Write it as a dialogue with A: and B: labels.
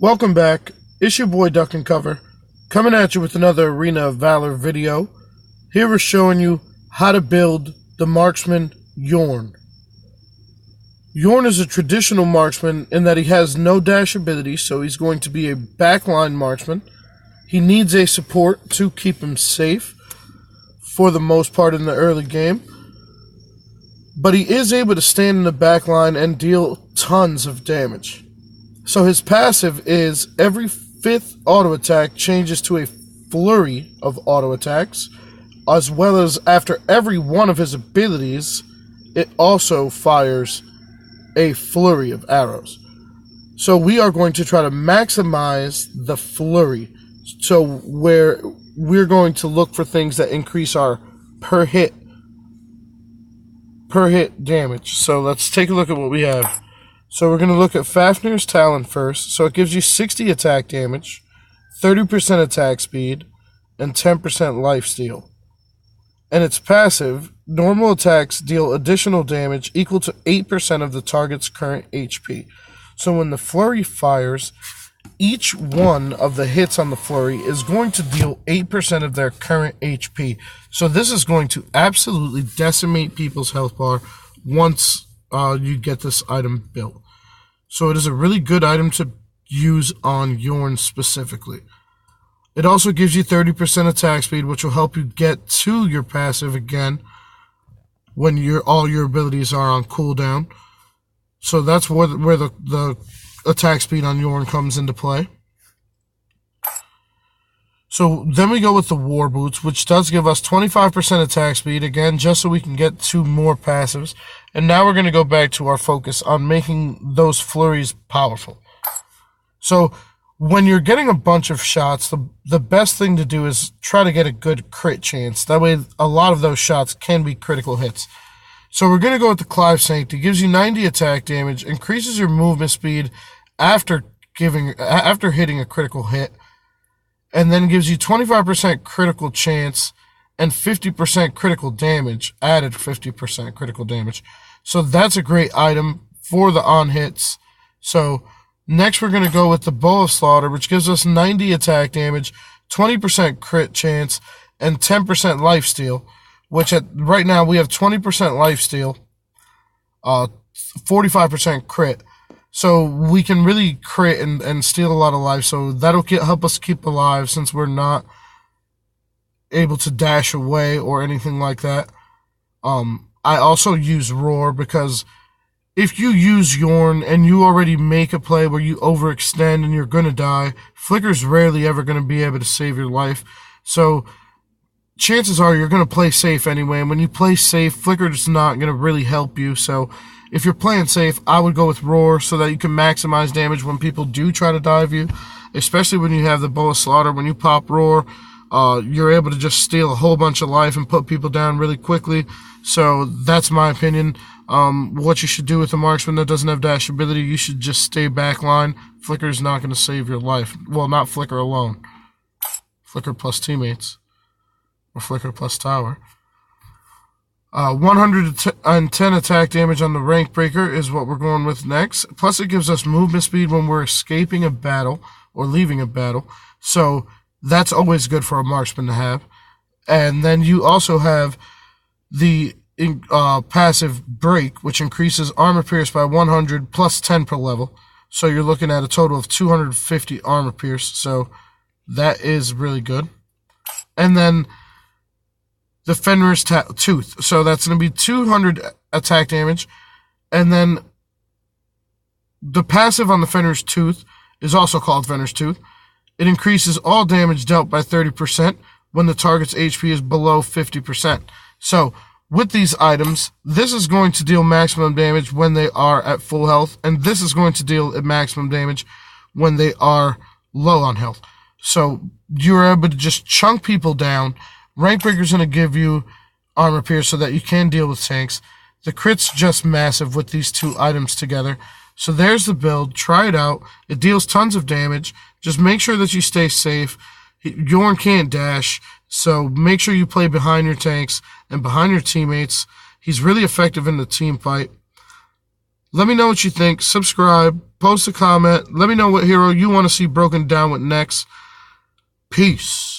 A: Welcome back. It's your boy DuckNCover, coming at you with another Arena of Valor video. Here we're showing you how to build the marksman Yorn. Yorn is a traditional marksman in that he has no dash ability, so he's going to be a backline marksman. He needs a support to keep him safe for the most part in the early game, but he is able to stand in the backline and deal tons of damage. So his passive is every 5th auto attack changes to a flurry of auto attacks, as well as after every one of his abilities, it also fires a flurry of arrows. So we are going to try to maximize the flurry. So where we're going to look for things that increase our per hit damage. So let's take a look at what we have. So we're going to look at Fafnir's Talon first. So it gives you 60 attack damage, 30% attack speed, and 10% lifesteal. And its passive, normal attacks deal additional damage equal to 8% of the target's current HP. So when the flurry fires, each one of the hits on the flurry is going to deal 8% of their current HP. So this is going to absolutely decimate people's health bar once you get this item built. So it is a really good item to use on Yorn specifically. It also gives you 30% attack speed, which will help you get to your passive again when all your abilities are on cooldown. So that's where the attack speed on Yorn comes into play. So then we go with the War Boots, which does give us 25% attack speed, again, just so we can get 2 more passives. And now we're going to go back to our focus on making those flurries powerful. So when you're getting a bunch of shots, the best thing to do is try to get a good crit chance. That way a lot of those shots can be critical hits. So we're going to go with the Clive Sanctity. It gives you 90 attack damage, increases your movement speed after hitting a critical hit, and then gives you 25% critical chance and 50% critical damage, added 50% critical damage. So that's a great item for the on hits. So next we're going to go with the Bow of Slaughter, which gives us 90 attack damage, 20% crit chance, and 10% lifesteal, which right now we have 20% lifesteal, 45% crit. So we can really crit and steal a lot of life. So that'll help us keep alive since we're not able to dash away or anything like that. I also use Roar because if you use Yorn and you already make a play where you overextend and you're going to die, Flicker's rarely ever going to be able to save your life. So chances are you're going to play safe anyway. And when you play safe, Flicker's not going to really help you. So if you're playing safe, I would go with Roar so that you can maximize damage when people do try to dive you, especially when you have the Bow of Slaughter. When you pop Roar, you're able to just steal a whole bunch of life and put people down really quickly. So that's my opinion. What you should do with a marksman that doesn't have dash ability, you should just stay backline. Flicker's not going to save your life. Well, not Flicker alone. Flicker plus teammates. Or Flicker plus tower. 110 attack damage on the Rank Breaker is what we're going with next. Plus it gives us movement speed when we're escaping a battle or leaving a battle. So that's always good for a marksman to have. And then you also have the passive Break, which increases armor pierce by 100 plus 10 per level. So you're looking at a total of 250 armor pierce. So that is really good. And then the Fenrir's Tooth. So that's going to be 200 attack damage. And then the passive on the Fenrir's Tooth is also called Fenrir's Tooth. It increases all damage dealt by 30% when the target's HP is below 50%. So with these items, this is going to deal maximum damage when they are at full health. And this is going to deal maximum damage when they are low on health. So you're able to just chunk people down. Rank Breaker's going to give you armor pierce so that you can deal with tanks. The crit's just massive with these 2 items together. So there's the build. Try it out. It deals tons of damage. Just make sure that you stay safe. Yorn can't dash, so make sure you play behind your tanks and behind your teammates. He's really effective in the team fight. Let me know what you think. Subscribe. post a comment. Let me know what hero you want to see broken down with next. Peace.